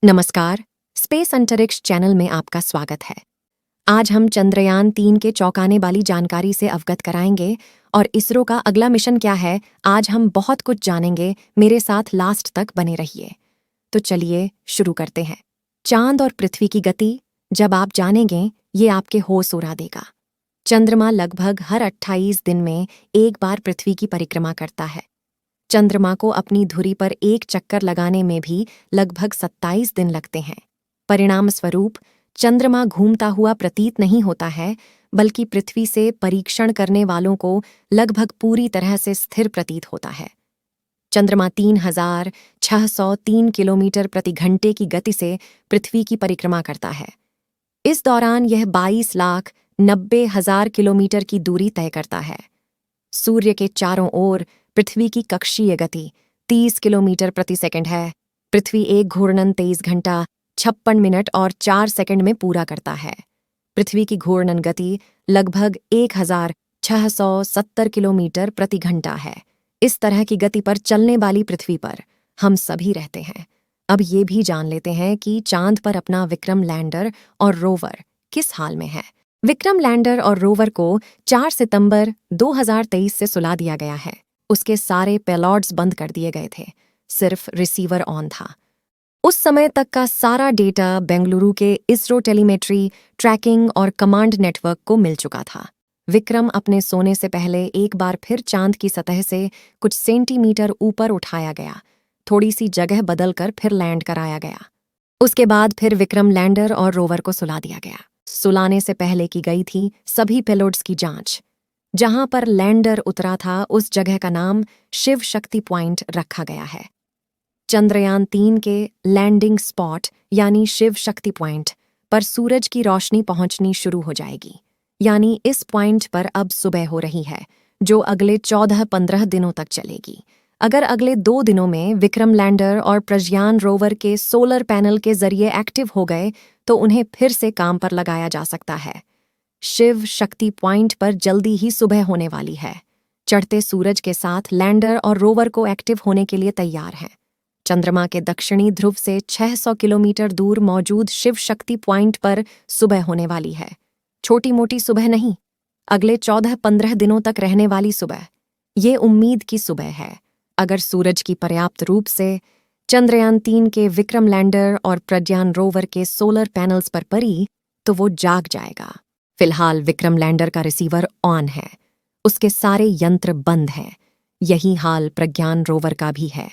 नमस्कार, स्पेस अंतरिक्ष चैनल में आपका स्वागत है। आज हम चंद्रयान 3 के चौंकाने वाली जानकारी से अवगत कराएंगे और इसरो का अगला मिशन क्या है, आज हम बहुत कुछ जानेंगे। मेरे साथ लास्ट तक बने रहिए। तो चलिए शुरू करते हैं। चांद और पृथ्वी की गति जब आप जानेंगे, ये आपके होश उड़ा देगा। चंद्रमा लगभग हर 28 दिन में एक बार पृथ्वी की परिक्रमा करता है। चंद्रमा को अपनी धुरी पर एक चक्कर लगाने में भी लगभग 27 दिन लगते हैं। परिणाम स्वरूप चंद्रमा घूमता हुआ प्रतीत नहीं होता है, बल्कि पृथ्वी से परीक्षण करने वालों को लगभग पूरी तरह से स्थिर प्रतीत होता है। चंद्रमा 3603 किलोमीटर प्रति घंटे की गति से पृथ्वी की परिक्रमा करता है। इस दौरान यह 22,90,000 किलोमीटर की दूरी तय करता है। सूर्य के चारों ओर पृथ्वी की कक्षीय गति 30 किलोमीटर प्रति सेकंड है। पृथ्वी एक घूर्णन 23 घंटा 56 मिनट और 4 सेकंड में पूरा करता है। पृथ्वी की घूर्णन गति लगभग 1670 किलोमीटर प्रति घंटा है। इस तरह की गति पर चलने वाली पृथ्वी पर हम सभी रहते हैं। अब ये भी जान लेते हैं कि चांद पर अपना विक्रम लैंडर और रोवर किस हाल में है। विक्रम लैंडर और रोवर को 4 सितंबर 2023 से सुला दिया गया है। उसके सारे पेलॉड्स बंद कर दिए गए थे, सिर्फ रिसीवर ऑन था। उस समय तक का सारा डेटा बेंगलुरु के इसरो टेलीमेट्री, ट्रैकिंग और कमांड नेटवर्क को मिल चुका था। विक्रम अपने सोने से पहले एक बार फिर चांद की सतह से कुछ सेंटीमीटर ऊपर उठाया गया, थोड़ी सी जगह बदलकर फिर लैंड कराया गया। उसके बाद फिर विक्रम लैंडर और रोवर को सुला दिया गया। सुलाने से पहले की गई थी सभी पेलोड्स की जांच। जहां पर लैंडर उतरा था, उस जगह का नाम शिव शक्ति पॉइंट रखा गया है। चंद्रयान 3 के लैंडिंग स्पॉट यानी शिव शक्ति पॉइंट पर सूरज की रोशनी पहुंचनी शुरू हो जाएगी। यानी इस पॉइंट पर अब सुबह हो रही है, जो अगले 14-15 दिनों तक चलेगी। अगर अगले 2 दिनों में विक्रम लैंडर और प्रज्ञान रोवर के सोलर पैनल के जरिए एक्टिव हो गए, तो उन्हें फिर से काम पर लगाया जा सकता है। शिव शक्ति पॉइंट पर जल्दी ही सुबह होने वाली है। चढ़ते सूरज के साथ लैंडर और रोवर को एक्टिव होने के लिए तैयार हैं। चंद्रमा के दक्षिणी ध्रुव से 600 किलोमीटर दूर मौजूद शिव शक्ति पॉइंट पर सुबह होने वाली है। छोटी मोटी सुबह नहीं, अगले 14-15 दिनों तक रहने वाली सुबह। ये उम्मीद की सुबह है। अगर सूरज की पर्याप्त रूप से चंद्रयान 3 के विक्रम लैंडर और प्रज्ञान रोवर के सोलर पैनल्स पर पड़ी, तो वो जाग जाएगा। फिलहाल विक्रम लैंडर का रिसीवर ऑन है, उसके सारे यंत्र बंद हैं। यही हाल प्रज्ञान रोवर का भी है।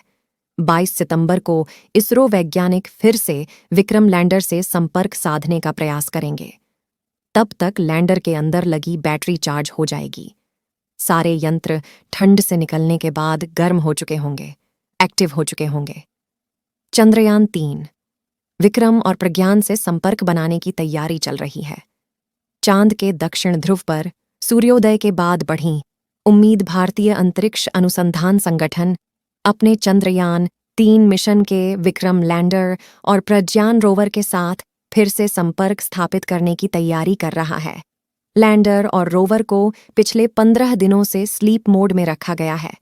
22 सितंबर को इसरो वैज्ञानिक फिर से विक्रम लैंडर से संपर्क साधने का प्रयास करेंगे। तब तक लैंडर के अंदर लगी बैटरी चार्ज हो जाएगी। सारे यंत्र ठंड से निकलने के बाद गर्म हो चुके होंगे, एक्टिव हो चुके होंगे। चंद्रयान 3 विक्रम और प्रज्ञान से संपर्क बनाने की तैयारी चल रही है। चांद के दक्षिण ध्रुव पर सूर्योदय के बाद बढ़ी उम्मीद भारतीय अंतरिक्ष अनुसंधान संगठन अपने चंद्रयान 3 मिशन के विक्रम लैंडर और प्रज्ञान रोवर के साथ फिर से संपर्क स्थापित करने की तैयारी कर रहा है। लैंडर और रोवर को पिछले 15 दिनों से स्लीप मोड में रखा गया है।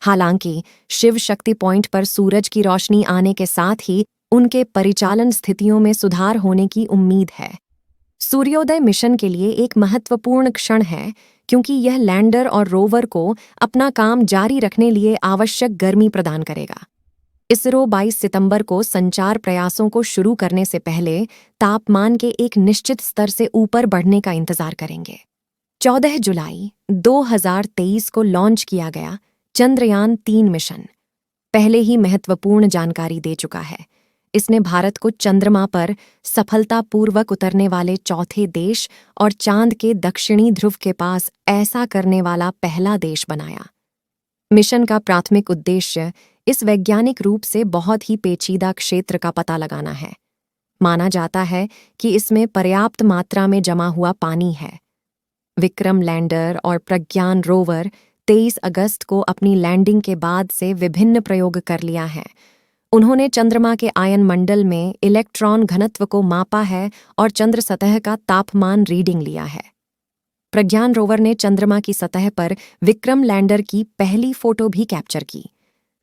हालांकि शिव शक्ति पॉइंट पर सूरज की रोशनी आने के साथ ही उनके परिचालन स्थितियों में सुधार होने की उम्मीद है। सूर्योदय मिशन के लिए एक महत्वपूर्ण क्षण है, क्योंकि यह लैंडर और रोवर को अपना काम जारी रखने लिए आवश्यक गर्मी प्रदान करेगा। इसरो 22 सितंबर को संचार प्रयासों को शुरू करने से पहले तापमान के एक निश्चित स्तर से ऊपर बढ़ने का इंतजार करेंगे। 14 जुलाई 2023 को लॉन्च किया गया चंद्रयान 3 मिशन पहले ही महत्वपूर्ण जानकारी दे चुका है। इसने भारत को चंद्रमा पर सफलतापूर्वक उतरने वाले चौथे देश और चांद के दक्षिणी ध्रुव के पास ऐसा करने वाला पहला देश बनाया। मिशन का प्राथमिक उद्देश्य इस वैज्ञानिक रूप से बहुत ही पेचीदा क्षेत्र का पता लगाना है। माना जाता है कि इसमें पर्याप्त मात्रा में जमा हुआ पानी है। विक्रम लैंडर और प्रज्ञान रोवर 23 अगस्त को अपनी लैंडिंग के बाद से विभिन्न प्रयोग कर लिया है। उन्होंने चंद्रमा के आयन मंडल में इलेक्ट्रॉन घनत्व को मापा है और चंद्र सतह का तापमान रीडिंग लिया है। प्रज्ञान रोवर ने चंद्रमा की सतह पर विक्रम लैंडर की पहली फोटो भी कैप्चर की।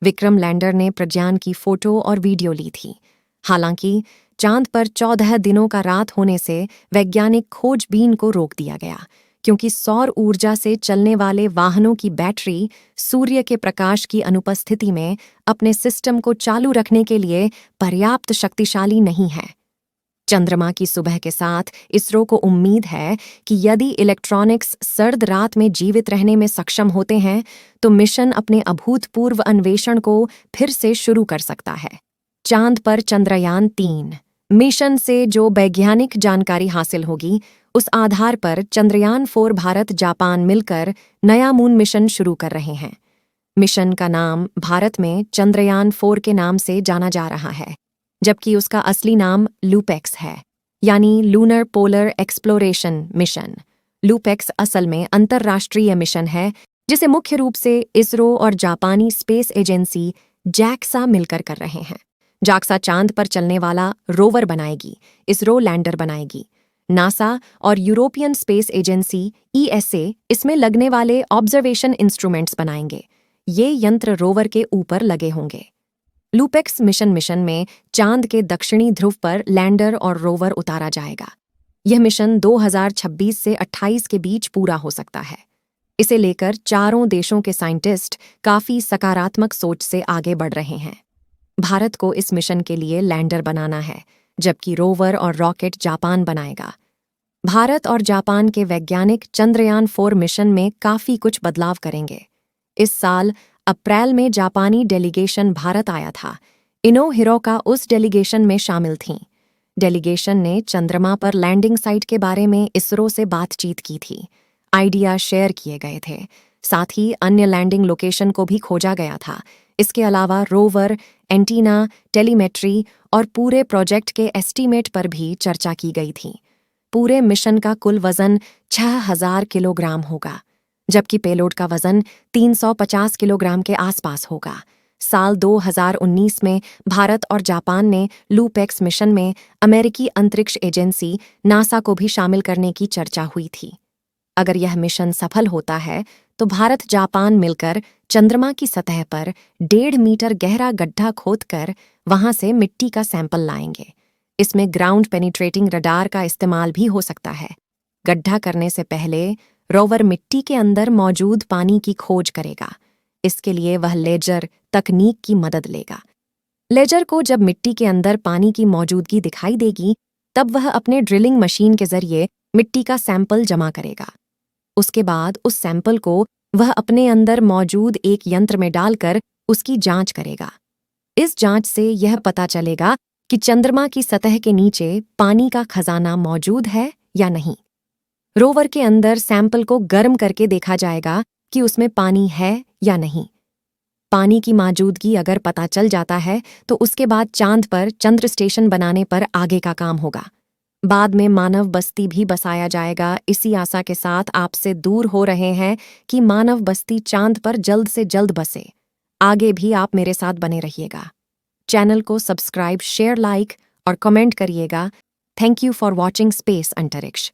विक्रम लैंडर ने प्रज्ञान की फोटो और वीडियो ली थी। हालांकि चांद पर 14 दिनों का रात होने से वैज्ञानिक खोजबीन को रोक दिया गया, क्योंकि सौर ऊर्जा से चलने वाले वाहनों की बैटरी सूर्य के प्रकाश की अनुपस्थिति में अपने सिस्टम को चालू रखने के लिए पर्याप्त शक्तिशाली नहीं है। चंद्रमा की सुबह के साथ इसरो को उम्मीद है कि यदि इलेक्ट्रॉनिक्स सर्द रात में जीवित रहने में सक्षम होते हैं तो मिशन अपने अभूतपूर्व अन्वेषण को फिर से शुरू कर सकता है। चांद पर चंद्रयान-3 मिशन से जो वैज्ञानिक जानकारी हासिल होगी, उस आधार पर चंद्रयान-4 भारत जापान मिलकर नया मून मिशन शुरू कर रहे हैं। मिशन का नाम भारत में चंद्रयान-4 के नाम से जाना जा रहा है, जबकि उसका असली नाम लूपेक्स है, यानी lunar polar exploration mission. LUPEX असल में अंतर्राष्ट्रीय मिशन है, जिसे मुख्य रूप से इसरो और जापानी स्पेस एजेंसी जैक्सा मिलकर कर रहे हैं। जैक्सा चांद पर चलने वाला रोवर बनाएगी, इसरो लैंडर बनाएगी। नासा और यूरोपियन स्पेस एजेंसी ESA इसमें लगने वाले ऑब्जर्वेशन इंस्ट्रूमेंट्स बनाएंगे। ये यंत्र रोवर के ऊपर लगे होंगे। लूपेक्स मिशन में चांद के दक्षिणी ध्रुव पर लैंडर और रोवर उतारा जाएगा। यह मिशन 2026 से 28 के बीच पूरा हो सकता है। इसे लेकर चारों देशों के साइंटिस्ट काफी सकारात्मक सोच से आगे बढ़ रहे हैं। भारत को इस मिशन के लिए लैंडर बनाना है, जबकि रोवर और रॉकेट जापान बनाएगा। भारत और जापान के वैज्ञानिक चंद्रयान-4 मिशन में काफी कुछ बदलाव करेंगे। इस साल अप्रैल में जापानी डेलीगेशन भारत आया था। इनो हिरोका उस डेलीगेशन में शामिल थीं। डेलीगेशन ने चंद्रमा पर लैंडिंग साइट के बारे में इसरो से बातचीत की थी। आइडिया शेयर किए गए थे। साथ ही अन्य लैंडिंग लोकेशन को भी खोजा गया था। इसके अलावा रोवर, एंटीना, टेलीमेट्री और पूरे प्रोजेक्ट के एस्टीमेट पर भी चर्चा की गई थी। पूरे मिशन का कुल वजन 6000 किलोग्राम होगा, जबकि पेलोड का वजन 350 किलोग्राम के आसपास होगा। साल 2019 में भारत और जापान ने लूपेक्स मिशन में अमेरिकी अंतरिक्ष एजेंसी नासा को भी शामिल करने की चर्चा हुई थी। अगर यह मिशन सफल होता है तो भारत जापान मिलकर चंद्रमा की सतह पर 1.5 मीटर गहरा गड्ढा खोदकर वहां से मिट्टी का सैंपल लाएंगे। इसमें ग्राउंड पेनिट्रेटिंग रडार का इस्तेमाल भी हो सकता है। गड्ढा करने से पहले रोवर मिट्टी के अंदर मौजूद पानी की खोज करेगा। इसके लिए वह लेजर तकनीक की मदद लेगा। लेजर को जब मिट्टी के अंदर पानी की मौजूदगी दिखाई देगी, तब वह अपने ड्रिलिंग मशीन के जरिए मिट्टी का सैंपल जमा करेगा। उसके बाद उस सैंपल को वह अपने अंदर मौजूद एक यंत्र में डालकर उसकी जांच करेगा। इस जांच से यह पता चलेगा कि चंद्रमा की सतह के नीचे पानी का खजाना मौजूद है या नहीं। रोवर के अंदर सैंपल को गर्म करके देखा जाएगा कि उसमें पानी है या नहीं। पानी की मौजूदगी अगर पता चल जाता है तो उसके बाद चांद पर चंद्र स्टेशन बनाने पर आगे का काम होगा। बाद में मानव बस्ती भी बसाया जाएगा। इसी आशा के साथ आपसे दूर हो रहे हैं कि मानव बस्ती चांद पर जल्द से जल्द बसे। आगे भी आप मेरे साथ बने रहिएगा। चैनल को सब्सक्राइब, शेयर, लाइक और कमेंट करिएगा। Thank you for watching space अंतरिक्ष।